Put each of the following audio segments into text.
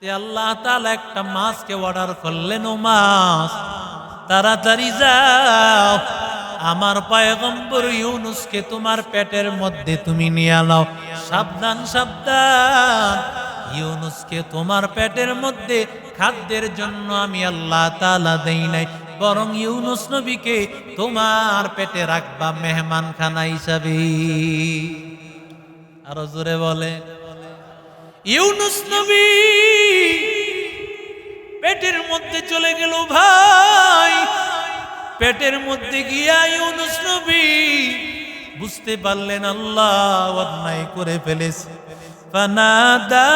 আল্লাহ তাআলা একটা মাছকে অর্ডার করলেন, ও মাছ তাড়াতাড়ি যাও, আমার পয়গম্বর ইউনুসকে তোমার পেটের মধ্যে তুমি নিয়ে নাও। সাবধান সাবধান, ইউনুসকে তোমার পেটের মধ্যে খাদ্যের জন্য আমি আল্লাহ তাআলা দেই নাই, বরং ইউনুস নবীকে তোমার পেটে রাখবা মেহমানখানা হিসাবে। আরো জোরে বলে, ইউনুস নবী পেটের মধ্যে চলে গেল। ভাই, পেটের মধ্যে গিয়া ইউনুস নবী বুঝতে পারলেন আল্লাহ অন্যায় করে ফেলেছে। ফানাদা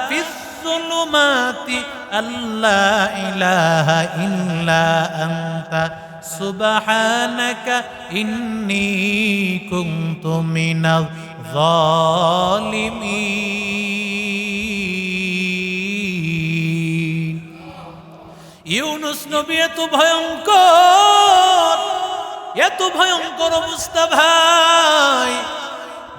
ফিস যুলুমাতি আল্লা ইলাহা ইল্লা আনতা সুবহানাকা ইন্নী কুনতু মিনাজ জালিমিন। ইউনুস নবী এত ভয়ঙ্কর অবস্থা ভাই।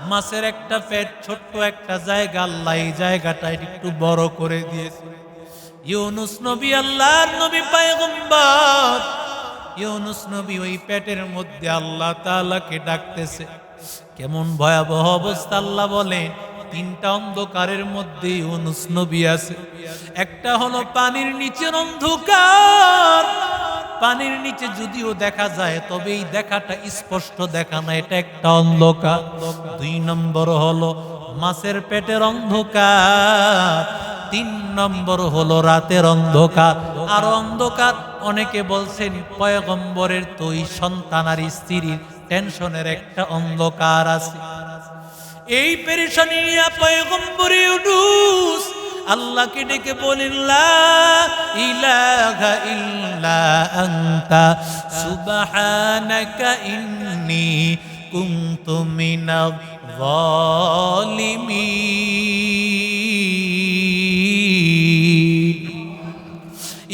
মাছের একটা পেট, ছোট্ট একটা জায়গা, আল্লাহ এই জায়গাটা একটু বড় করে দিয়েছে। ইউনুস নবী আল্লাহর নবী পয়গম্বর, ইউনুস নবী ওই পেটের মধ্যে আল্লাহ তাআলাকে ডাকতেছে। কেমন ভয়াবহ অবস্থা আল্লাহ বলেন। তিনটা অন্ধকারের মধ্যে ইউনুস নবী আছে। একটা হলো পানির নিচের অন্ধকার, পানির নিচে যদিও দেখা যায় তবে এই দেখাটা স্পষ্ট দেখা না, এটা একটা অন্ধকার। দুই নম্বর হলো মাছের পেটের অন্ধকার, তিন নম্বর হলো রাতের অন্ধকার। আর অন্ধকার অনেকে বলছেন পয়গম্বরের তো ওই সন্তান আর স্ত্রীর টেনশনের একটা অন্ধকার আছে। এই পেরেশানি নিয়ে পয়গম্বর ইউনুস আল্লাহকে ডেকে বলেন, লা ইলাহা ইল্লা আনতা সুবহানাকা ইন্নী কুনতু মিনাজ জালিমিন।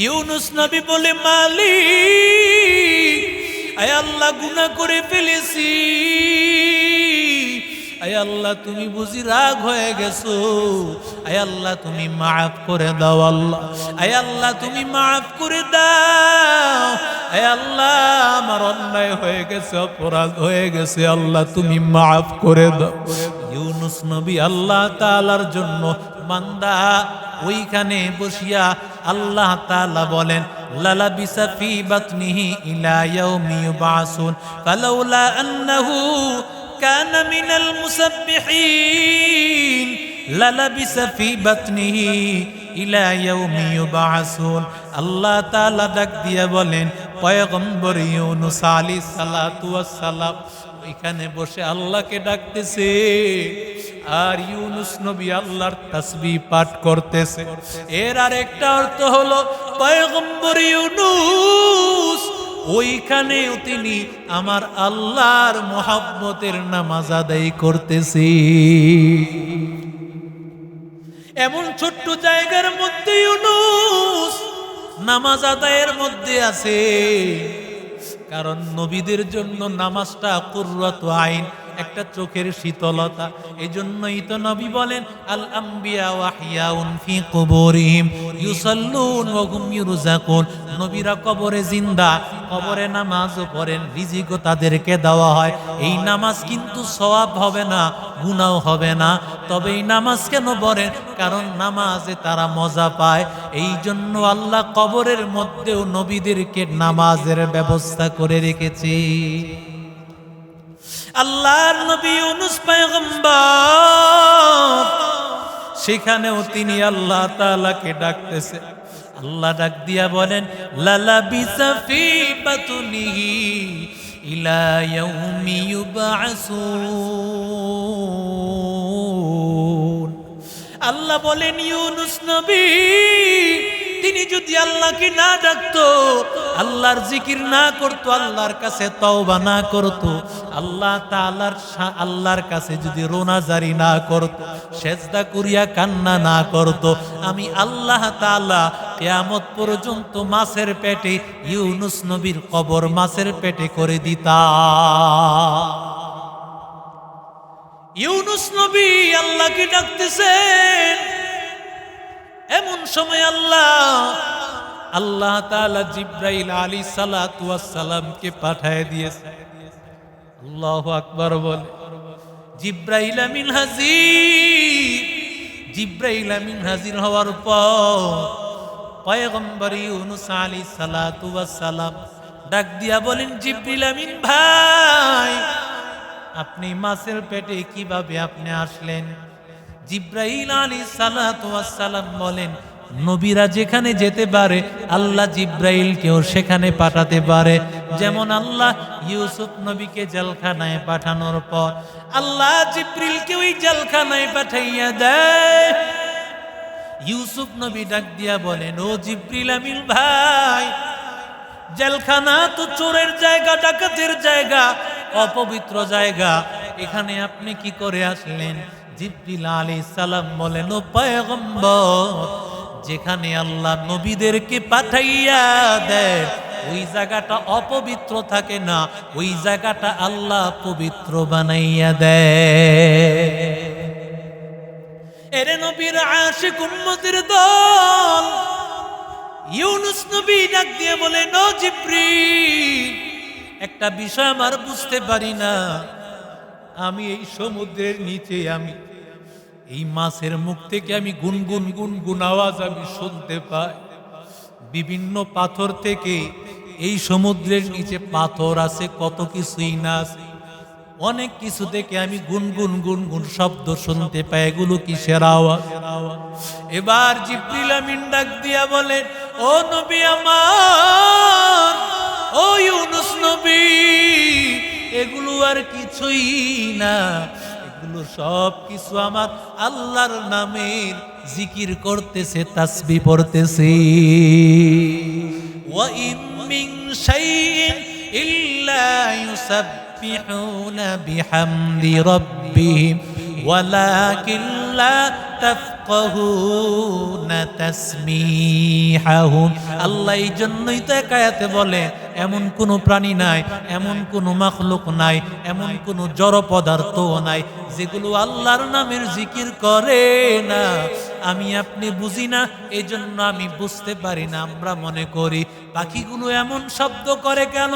ইউনুস নবী বলে, মালিক, আয় আল্লাহ গুনাহ করে ফেলেছি, আয় আল্লাহ তুমি বুঝি রাগ হয়ে গেছো, আয় আল্লাহ তুমি মাফ করে দাও, আল্লাহ আয় আল্লাহ তুমি মাফ করে দাও, আয় আল্লাহ আমার অন্যায় হয়ে গেছে, অপরাধ হয়ে গেছে, আল্লাহ তুমি মাফ করে দাও। ইউনুস নবী আল্লাহ তাআলার জন্য বান্দা ওইখানে বসিয়া আল্লাহ তাআলা বলেন, লালাবিসা ফি বাতনিহি ইলা ইয়াউমি ইউবাসুন ফালাউলা আন্নাহু কানা মিনাল মুসাব্বিহিন লালাবিসা ফি বাতনিহি ইলা ইয়াউমি ইউবাসুন। আল্লাহ তাআলা ডাক দিয়া বলেন, পয়গম্বর ইউনুস আলাইহিস সালাতু ওয়াস সালাম এখানে বসে আল্লাহকে ডাকতেছে, আর ইউনুস নবী আল্লাহর তাসবিহ পাঠ করতেছে। এর আরেকটা অর্থ হলো পয়গম্বর ইউনুস ওইখানেও তিনি আমার আল্লাহর মুহাব্বতের নামাজ আদায় করতেছে। এমন ছোট্ট জায়গার মধ্যে ইউনুস নামাজ আদায়ের মধ্যে আছে, কারণ নবীদের জন্য নামাজটা কুররাতু আইন, একটা চোখের শীতলতা। এই জন্যই তো নবী বলেন, আল আম্বিয়া ওয়াহইয়াউন ফি কুবুরিহিম ইউসাল্লুন ওয়া হুম ইউরযাকুন। নবীরা কবরে জিন্দা, কবরে নামাজও পড়েন, রিজিকও তাদেরকে দেওয়া হয়। এই নামাজ কিন্তু সওয়াব হবে না, গুনাহ হবে না। তবে এই নামাজ কেন পড়েন? কারণ নামাজে তারা মজা পায়। এই জন্য আল্লাহ কবরের মধ্যেও নবীদেরকে নামাজের ব্যবস্থা করে রেখেছে। আল্লাহর নবী ইউনুস পয়গম্বর, সেখানেও তিনি আল্লাহ তাআলাকে ডাকতেছে। আল্লাহ ডাক দিয়া বলেন, লালাবিসা ফি বাতনিহি ইলা ইয়াউমি ইউবাসুন। আল্লাহ বলেন, ইউনুস নবী তিনি যদি আল্লাহকে না ডাকতো, আল্লাহর জিকির না করতো, আল্লাহর কাছে তওবা না করতো, আল্লাহর কাছে যদি রোনাজারি না করতো, সেজদা করিয়া কান্না না করতো, আমি আল্লাহ তাআলা কিয়ামত পর্যন্ত মাছের পেটে ইউনুস নবীর কবর মাছের পেটে করে দিতাম। ইউনুস নবী আল্লাহকে ডাকতেছেন, এমন সময় আল্লাহ তাআলা জিব্রাইল আলাইহিস সালাতু ওয়াস সালামকে পাঠিয়ে দিয়েছে। আল্লাহু আকবার বলে। জিব্রাইল আমিন হাজির। জিব্রাইল আমিন হাজির হওয়ার পর পয়গম্বর ইউনূস আলাইহিস সালাতু ওয়াস সালাম ডাক দিয়া বলেন, জিব্রাইল আমিন ভাই, আপনি মাছের পেটে কিভাবে আপনি আসলেন? জিব্রাইল আলাইহিস সালাতু ওয়াস সালাম বলেন, নবীরা যেখানে যেতে পারে আল্লাহ জিব্রাইলকেও সেখানে পাঠাতে পারে। যেমন আল্লাহ ইউসুফ নবীকে জেলখানায় পাঠানোর পর আল্লাহ জিব্রাইলকে ওই জেলখানায় পাঠাইয়া দেয়। ইউসুফ নবী ডাক দিয়া বলেন, ও জিব্রাইল আমিন ভাই, জেলখানা তো চোরের জায়গা, ডাকাতের জায়গা, অপবিত্র জায়গা, এখানে আপনি কি করে আসলেন? জিব্রাইল আলাইহিস সালাম বলেন, ও পয়গম্বর, যেখানে আল্লাহ নবীদেরকে পাঠাইয়া দেয় ওই জায়গাটা অপবিত্র থাকে না, ওই জায়গাটা আল্লাহ পবিত্র বানাইয়া দেয়। এরে নবীর আশিক উম্মতের দল, ইউনূস নবী ডাক দিয়ে বলেন, ও জিব্রাইল, একটা বিষয় আমার বুঝতে পারি না, আমি এই সমুদ্রের নিচে, আমি এই মাছের মুখ থেকে আমি গুনগুন গুনগুন আওয়াজ আমি শুনতে পাই। বিভিন্ন পাথর থেকে, এই সমুদ্রের নিচে পাথর আছে, কত কিছুই না আছে, অনেক কিছু থেকে আমি গুনগুন গুনগুন শব্দ শুনতে পাই, এগুলো কিসের আওয়াজ? এবার জিব্রাইল আমিন ডাক দিয়া বলেন, ও নবী আমার, ও ইউনূস নবী, এগুলো আর কিছুই না, এগুলো সব কিছু আমার আল্লাহর নামের জিকির করতেছে, তাসবিহ পড়তেছে। ওয়া ইম মিন শাইইন ইল্লা ইউসাব্বিহুনা বিহামদি রাব্বিহিম ওয়ালাকিন লা তাফকাহুনা তাসমিহাহুম। আল্লাহ এই জন্যই তো এক আয়াতে বলে, এমন কোন প্রাণী নাই, এমন কোন মাখলুক নাই, এমন কোন জড় পদার্থও নাই যেগুলো আল্লাহর নামের জিকির করে না। আমি আপনি বুঝি না, এই জন্য আমি বুঝতে পারি না। আমরা মনে করি পাখিগুলো এমন শব্দ করে কেন,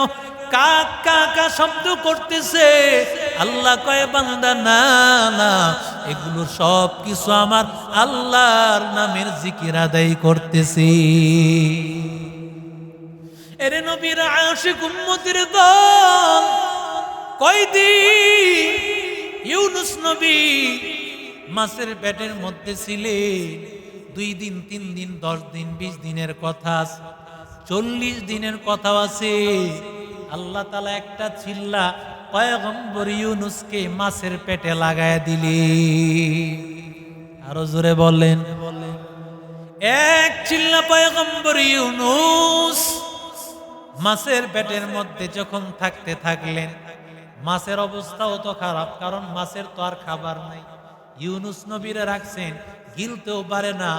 কাক কাকা শব্দ করতেছে। আল্লাহ কয়, বান্দা না না, এগুলো সব কিছু আমার আল্লাহর নামের জিকির আদায় করতেছি। এরে নবীর আশিক উম্মতের দল, কয়দিন ইউনূস নবী মাছের পেটের মধ্যে ছিলেন? 2 দিন, 3 দিন, 10 দিন, 20 দিনের কথা আছে, 40 দিনের কথা আছে। আল্লাহ তাআলা একটা চিল্লা পয়গম্বর ইউনূসকে মাছের পেটে লাগায় দিলি। আরো জোরে বলেন, এক চিল্লা পয়গম্বর ইউনূস মাছের পেটের মধ্যে যখন থাকতে থাকলেন, মাছের অবস্থাও তো খারাপ, কারণ মাছের তো আর খাবার নাই। ইউনূস নবীরে রাখছেন, গিলতেও পারে না,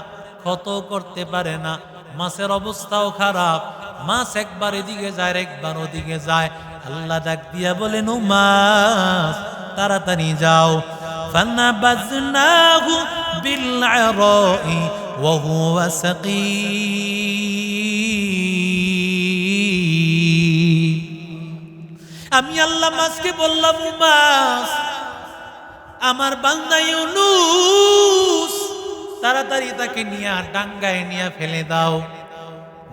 ক্ষতও করতে পারে না, মাছের অবস্থাও খারাপ। মাছ একবার এদিকে যায়, একবার ওদিকে যায়। আল্লাহ ডাক দিয়া বলেন, ও মাছ, তাড়াতাড়ি যাও। ফানাবাযনাহু বিলআরাই ওয়া হুয়া সাকীম। আমি আল্লাহ মাছকে বললাম, মাছ, আমার বান্দা ইউনূস, তাড়াতাড়ি তাকে নিয়ে ডাঙ্গায় নিয়ে ফেলে দাও।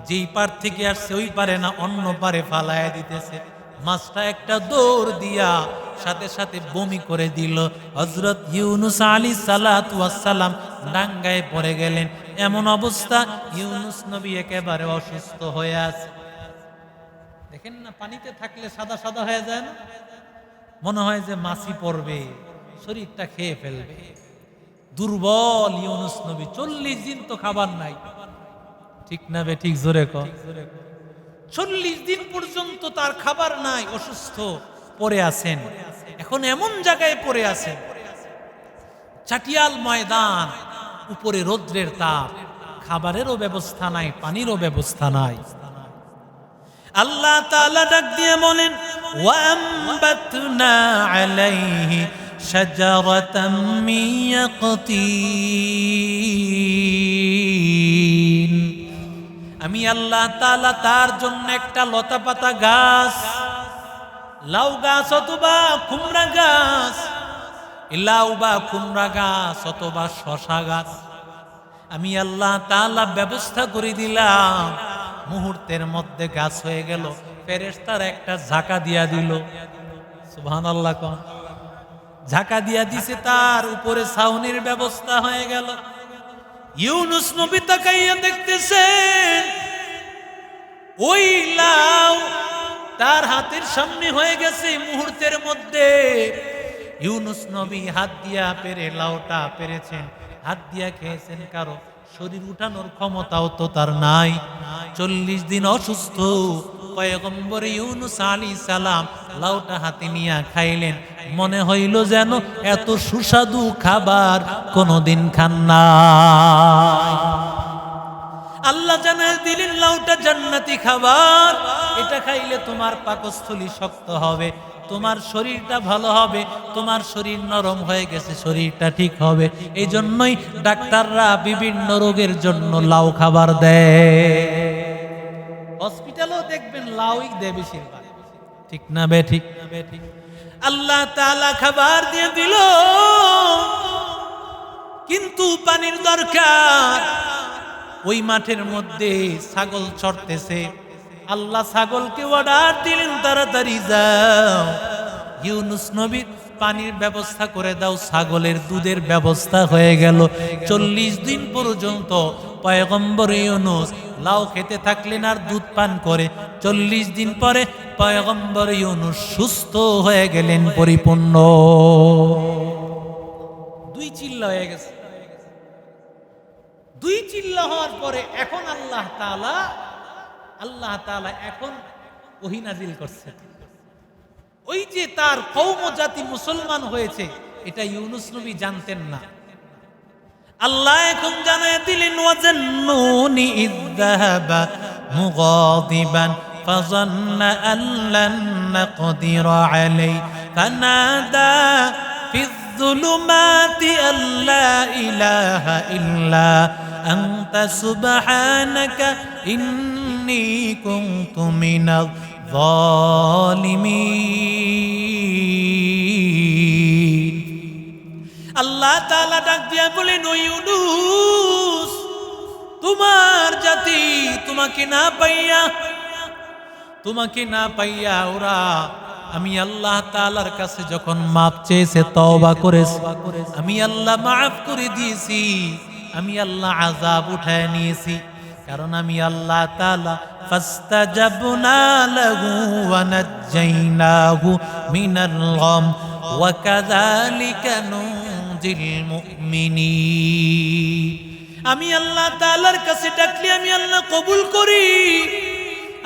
যেই পার থেকে আসছে ওই পারে না, অন্য পারে ফালায় দিতেছে। মাছটা একটা দৌড় দিয়া সাথে সাথে বমি করে দিল। হযরত ইউনূস আলাইহিস সালাতু ওয়াস সালাম ডাঙ্গায় পড়ে গেলেন। এমন অবস্থা, ইউনূস নবী একেবারে অসুস্থ হয়ে আছে। দেখেন না, পানিতে থাকলে সাদা সাদা হয়ে যায় না, মনে হয় যে মাছি পড়বে, শরীরটা খেয়ে ফেলবে। দুর্বল ইউনূস নবী, 40 দিন তো খাবার নাই। ঠিক না বে ঠিক? জোরে কর। 40 দিন পর্যন্ত তার খাবার নাই, অসুস্থ পড়ে আছেন। এখন এমন জায়গায় পড়ে আছেন, চাটিয়াল ময়দান, উপরে রৌদ্রের তাপ, খাবারেরও ব্যবস্থা নাই, পানিরও ব্যবস্থা নাই। আল্লাহ তাআলা ডাক দিয়ে বলেন, ওয়া আমবাতনা আলাইহি শাজারাতাম মিন ইয়াকতিন। আমি আল্লাহ তাআলা তার জন্য একটা লতাপাতা গাছ, লাউ গাছ অথবা কুমড়া গাছ, লাউ বা কুমড়া গাছ অথবা শশা গাছ আমি আল্লাহ তাআলা ব্যবস্থা করে দিলাম। মুহূর্তের মধ্যে গাছ হয়ে গেল। ফেরেশতার একটা ঝাঁকা দিয়া দিল। সুবহানাল্লাহ। কোন ঝাঁকা দিয়া দিছে, তার উপরে ছাউনির ব্যবস্থা হয়ে গেল। ইউনুস নবী তাকাইয়া দেখতেছেন ওই লাউ তার হাতের সামনে হয়ে গেছে। মুহূর্তের মধ্যে ইউনুস নবী হাত দিয়া পেরে লাউটা পেরেছেন, হাত দিয়া খেয়েছেন। কারো শরীর উঠানোর ক্ষমতাও তো তার নাই। 40 দিন অসুস্থ পয়গম্বর ইউনুস আলাইহিস সালাম লাউটা হাতে নিয়ে খাইলেন। মনে হইল যেন এত সুস্বাদু খাবার কোনোদিন খান না। আল্লাহ জানায় দিলেন লাউটা জান্নাতি খাবার, এটা খাইলে তোমার পাকস্থলী শক্ত হবে, তোমার শরীরটা ভালো হবে, তোমার শরীর নরম হয়ে গেছে, শরীরটা ঠিক হবে। এই জন্যই ডাক্তাররা বিভিন্ন রোগের জন্য লাউ খাবার দেয়। হসপিটালও দেখবেন লাউই দেয় বেশিরভাগ, ঠিক না বে ঠিক? আল্লাহ তাআলা খাবার দিয়ে দিল, কিন্তু পানির দরকার। ওই মাঠের মধ্যে ছাগল চড়তেছে। আল্লাহ ছাগলকে অর্ডার দিলেন, তাড়াতাড়ি যাও ইউনুস নবী পানির ব্যবস্থা করে দাও। ছাগলের দুধের ব্যবস্থা হয়ে গেল। 40 দিন পর্যন্ত পয়গম্বর ইউনুস লাউ খেতে থাকলেন আর দুধ পান করে। 40 দিন পরে পয়গম্বর ইউনুস সুস্থ হয়ে গেলেন পরিপূর্ণ। 2 চিল্লা হয়ে গেছে। 2 চিল্লা হওয়ার পরে এখন আল্লাহ তাআলা এখন ওহী নাজিল করছেন। ওই যে তার কওম জাতি মুসলমান হয়েছে, এটা ইউনুস নবী জানতেন না। আল্লাহ এখন জানায় দিলেন, ওয়াজান্নুনি ইযযাহাবা মুগাদিবান ফাযান্না আল্লান নাকদিরা আলাইহি ফানাদা ফিয-যুলুমাতি আল্লা ইলাহা ইল্লা আনতা সুবহানাকা ইন্নী কুনতু মিনাল যালিমিন। আল্লাহ তাআলা ডাক দিয়া বলেন, ও ইউনুস, তোমার জাতি তোমাকে না পাইয়া ওরা আমি আল্লাহ তাআলার কাছে যখন মাপ চেয়েছে, তওবা করেছে, আমি আল্লাহ মাফ করে দিয়েছি। আমি আল্লাহ আযাব উঠায় নিয়েছি, কারণ আমি আল্লাহ তাআলা ফাস্তাজাবনা লাহু ওয়া নাজ্জাইনাহু মিনাল গাম ওয়া কাযালিকা নুনজিল মুমিনিন। আমি আল্লাহ তাআলার কাছে ডাকলে আমি আল্লাহ কবুল করি,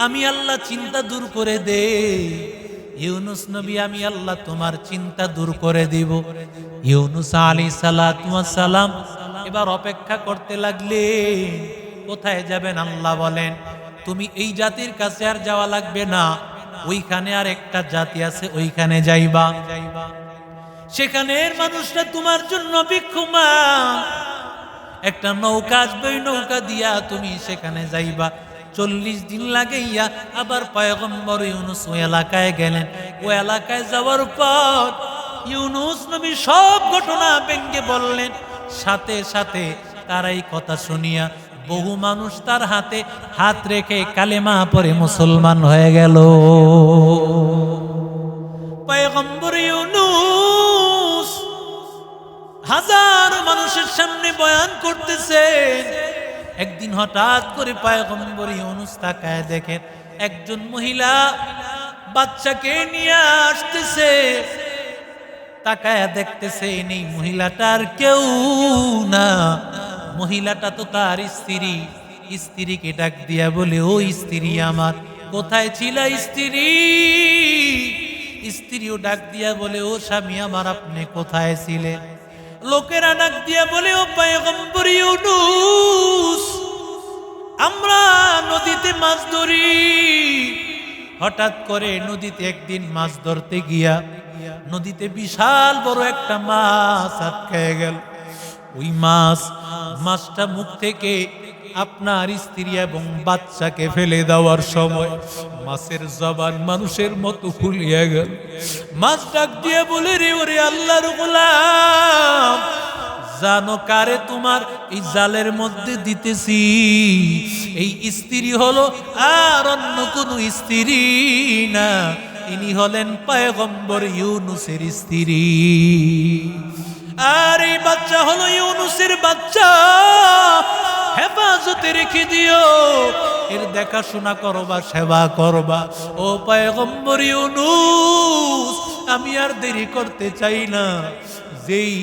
আমি আল্লাহ চিন্তা দূর করে দেই। ইউনুস নবী, আমি আল্লাহ তোমার চিন্তা দূর করে দিব। ইউনুস আলাইহিস সালাতু ওয়াস সালাম এবার অপেক্ষা করতে লাগলেন। কোথায় যাবেন? আল্লাহ বলেন, তুমি এই জাতির কাছে আর যাওয়া লাগবে না, ওইখানে আর একটা জাতি আছে, ওইখানে যাইবা। সেখানের মানুষরা তোমার জন্য ভিক্ষুমান। একটা নৌকা আসবে, ওই নৌকা দিয়া তুমি সেখানে যাইবা। 40 দিন লাগাইয়া আবার পয়গম্বর ইউনুস ওই এলাকায় গেলেন। ওই এলাকায় যাওয়ার পর ইউনুস নবী সব ঘটনা ভেঙে বললেন। সাথে সাথে তার এই কথা শুনিয়া বহু মানুষ তার হাতে হাত রেখে কালেমা পড়ে মুসলমান হয়ে গেল। পয়গম্বর ইউনুস হাজার মানুষের সামনে বয়ান করতেছেন। একদিন হঠাৎ করে পয়গম্বর ইউনুস তাকায় দেখেন একজন মহিলা বাচ্চাকে নিয়ে আসতেছে। তাকায় দেখতেছে এই মহিলাটার কেউ না, মহিলাটা তো তার স্ত্রী। স্ত্রীকে ডাক দিয়া বলে, ও স্ত্রী আমার, কোথায় ছিলা স্ত্রী? স্ত্রীও ডাক দিয়া বলে, ও স্বামী আমার, আপনি কোথায় ছিলেন? লোকেরা ডাক দিয়া বলে, ও পয়গম্বর ইউনুস, আমরা নদীতে মাছ ধরি। হঠাৎ করে নদীতে একদিন মাছ ধরতে গিয়া নদীতে বিশাল বড় একটা মাছ আটকায় গেল। ওই মাছটা মুখ থেকে আপনার স্ত্রী এবং বাচ্চাকে ফেলে দেওয়ার সময় মাছের জবান মানুষের মতো ফুলিয়ে গেল। মাছ ডাক দিয়ে বলে, রে ওরে আল্লাহর গোলাম, জানো কারে তোমার এই জালের মধ্যে দিতেছি? এই স্ত্রী হলো আর অন্য কোন স্ত্রী না, ইনি হলেন পয়গম্বর ইউনুসের স্ত্রী। আর এই বাচ্চা হলো ইউনুসের বাচ্চা, হেফাজতে রেখে দিও, এর দেখাশোনা করবা, সেবা করবা। ও পয়গম্বর ইউনুস, আমি আর দেরি করতে চাই না। যেই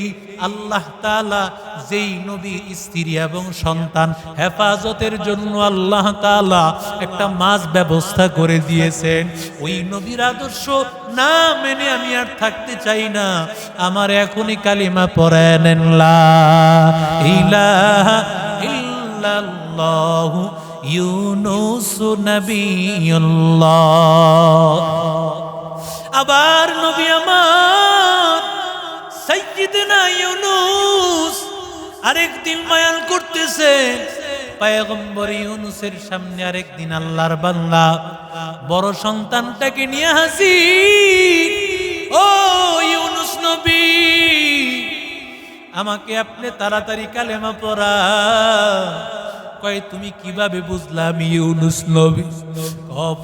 আল্লাহ তাআলা যেই নবীর স্ত্রী এবং সন্তান হেফাজতের জন্য আল্লাহ তাআলা একটা মাছ ব্যবস্থা করে দিয়েছেন, ওই নবীর আদর্শ না মেনে আমি আর থাকতে চাই না। আমার এখনই কালিমা পড়ে নেন, লা ইলাহা ইল্লাল্লাহু ইউনুস নবিয়ুল্লাহ। আবার নবী আমার সাইয়্যিদনা ইউনুস আরেকদিন বয়ান করতেছে। পয়গম্বর ইউনুসের সামনে আরেকদিন আল্লাহর বান্দা বড় সন্তানটাকে নিয়ে হাজির। ও ইউনুস নবী, আমাকে আপনি তাড়াতাড়ি কালেমা পড়া। কয়, তুমি কিভাবে বুঝলাম ইউনুস নবী?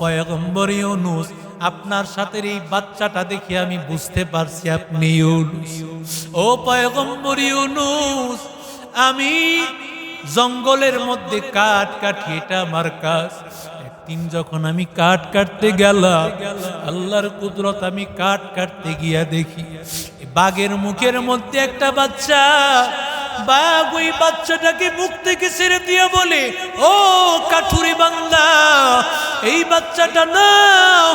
পয়গম্বর ইউনুস, আপনার সাথে এই বাচ্চাটা দেখে আমি বুঝতে পারছি আপনি ইউনুস। ও পয়গম্বর ইউনুস, আমি জঙ্গলের মধ্যে কাঠ কাটি, এটা আমার কাজ। একদিন যখন আমি কাঠ কাটতে গেলাম, আল্লাহর কুদরত, আমি কাঠ কাটতে গিয়া দেখি বাঘের মুখের মধ্যে একটা বাচ্চা। বাঘ ওই বাচ্চাটাকে মুখ থেকে ছেড়ে দিয়ে বলে, ও কাঠুরি বান্দা, এই বাচ্চাটা নাও।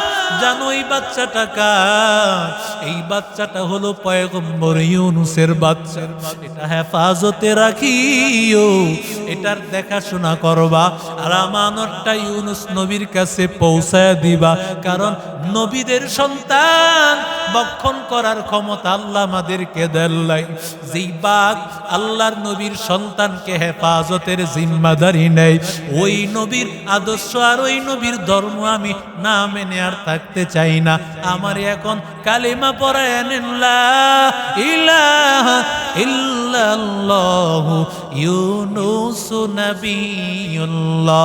জানো এই বাচ্চাটা কার? এই বাচ্চাটা হলো পয়গম্বর ইউনুসের বাচ্চা। এটা হেফাজতে রাখিও, এটার দেখাশোনা করবা, আর আমানতটা ইউনুস নবীর কাছে পৌঁছায় দিবা। কারণ নবীদের সন্তান বক্ষণ করার ক্ষমতা আল্লাহ আমাদেরকে দেন নাই। যেই বাঘ আল্লাহর নবীর সন্তানকে হেফাজতের জিম্মাদারি নেই, ওই নবীর আদর্শ আর ওই নবীর ধর্ম আমি না মেনে আর থাকতে চাই না। আমার এখন কালিমা পড়ায় নেন, লা ইলাহা ইল্লাল্লাহু ইউনুস নবিয়ুল্লাহ।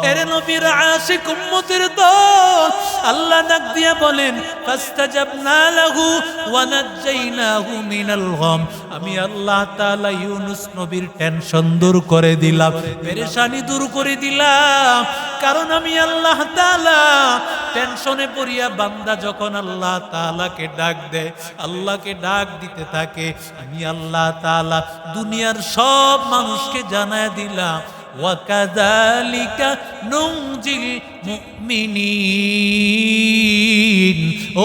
এর নবীর আশিক উম্মতের দল আল্লাহ ডাক দিয়া বলেন, ফাস্তাজাবনা লাহু ওয়া নাজ্জাইনাহু মিনাল গাম। আমি আল্লাহ তাআলা ইউনুস নবীর টেনশন দূর করে দিলাম, পেরেশানি দূর করে দিলাম। কারণ আমি আল্লাহ তাআলা টেনশনে পড়িয়া বান্দা যখন আল্লাহ তাআলাকে ডাক দেয়, আল্লাহকে ডাক দিতে থাকে, আমি আল্লাহ তাআলা দুনিয়ার সব মানুষকে জানায় দিলাম, ওয়াকাযালিকা নুনজিল মুমিনিন।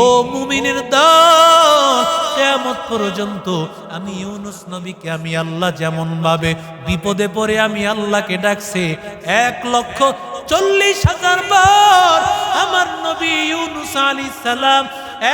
ও মুমিনের দল, কিয়ামত পর্যন্ত আমি ইউনুস নবীকে আমি আল্লাহ যেমন ভাবে বিপদে পড়ে আমি আল্লাহকে ডাকছে 1,40,000 বার, আমার নবী ইউনুস আলাইহিস সালাম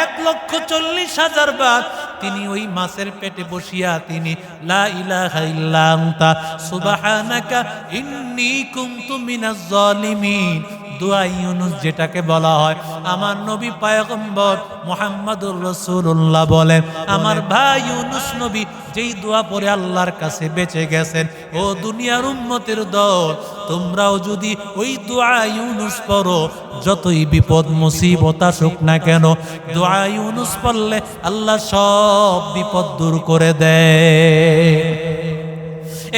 1,40,000 বার তিনি ওই মাছের পেটে বসিয়া তিনি লা ইলাহা ইল্লা আনতা সুবহানাকা ইন্নী কুনতু মিনাজ জালিমিন দোয়া ইউনুস যেটাকে বলা হয়, আমার নবী পয়গম্বর মুহাম্মদুর রাসূলুল্লাহ বলেন, আমার ভাই ইউনুস নবী যেই দোয়া পড়ে আল্লাহর কাছে বেঁচে গেছেন। ও দুনিয়ার উম্মতের দল, তোমরাও যদি ওই দোয়া ইউনুস পড়ো, যতই বিপদ মুসিবত আসুক না কেন, দোয়া ইউনুস পড়লে আল্লাহ সব বিপদ দূর করে দেয়।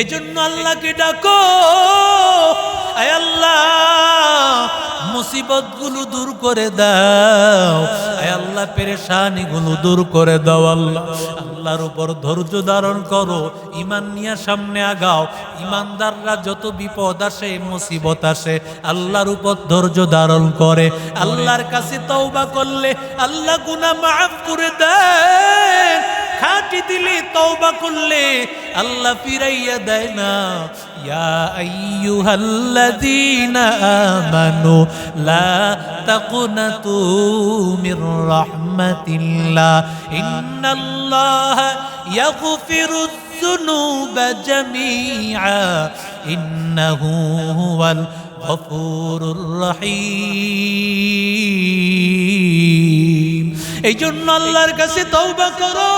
এই জন্য আল্লাহকে ডাকো, আয় আল্লাহ মুসিবত গুলো দূর করে দাও, আয় আল্লাহ পেরেশানি গুলো দূর করে দাও। আল্লাহ আল্লাহর উপর ধৈর্য ধারণ করো, ঈমান নিয়ে সামনে আগাও। ঈমানদাররা যত বিপদ আসে মুসিবত আসে আল্লাহর উপর ধৈর্য ধারণ করে, আল্লাহর কাছে তওবা করলে আল্লাহ গুনাহ মাফ করে দেন, খাঁটি দিলে তওবা করলে আল্লাহ ফিরাইয়া দেয় না। ইয়া আইয়ুহাল্লাযীনা আমানু লা তাকুনাতু মির রাহমাতিল্লাহ ইন্নাল্লাহা ইয়াগফিরুয যুনুবা জামিআ ইন্নাহু হুয়াল গফুরুর রহিম। এই জন্য আল্লাহর কাছে তওবা করো।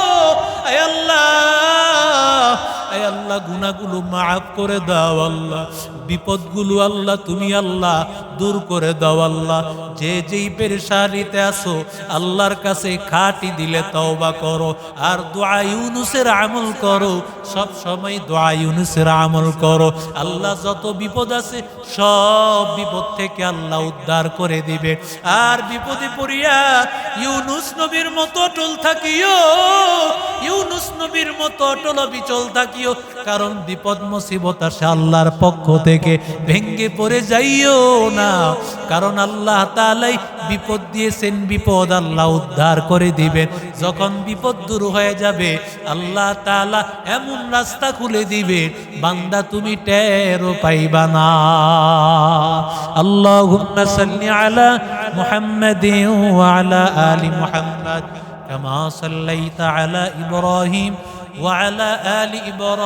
আয় আল্লাহ, আয় আল্লাহ, গুনাহগুলো মাফ করে দাও আল্লাহ, বিপদগুলো আল্লাহ তুমি আল্লাহ দূর করে দাও আল্লাহ। যে যেই পেরেশানিতে আছো আল্লাহর কাছে খাঁটি দিলে তওবা করো, আর দোয়া ইউনুসের আমল করো, সব সময় দোয়া ইউনুসের আমল করো। আল্লাহ যত বিপদ আছে সব বিপদ থেকে আল্লাহ উদ্ধার করে দিবে। আর বিপদে পড়িয়া ইউনুস নবীর মতো অটল থাকিও, ইউনুস নবীর মতো অটল অবিচল থাকিও, কারণ বিপদ মুসিবত আসে আল্লাহর পক্ষ থেকে, ভেঙ্গে পড়ে যাইও না। কারণ আল্লাহ তাআলাই বিপদ দিয়েছেন, বিপদ আল্লাহ উদ্ধার করে দিবেন। যখন বিপদ দূর হয়ে যাবে আল্লাহ তাআলা এমন রাস্তা খুলে দিবে বান্দা তুমি টেরও পাইবা না। আল্লাহুম্মা সাল্লি আলা মুহাম্মাদিন ওয়া আলা আলি মুহাম্মাদ কামা সাল্লাইতা আলা ইব্রাহিম ওয়া আলা আলি ইব্রাহিম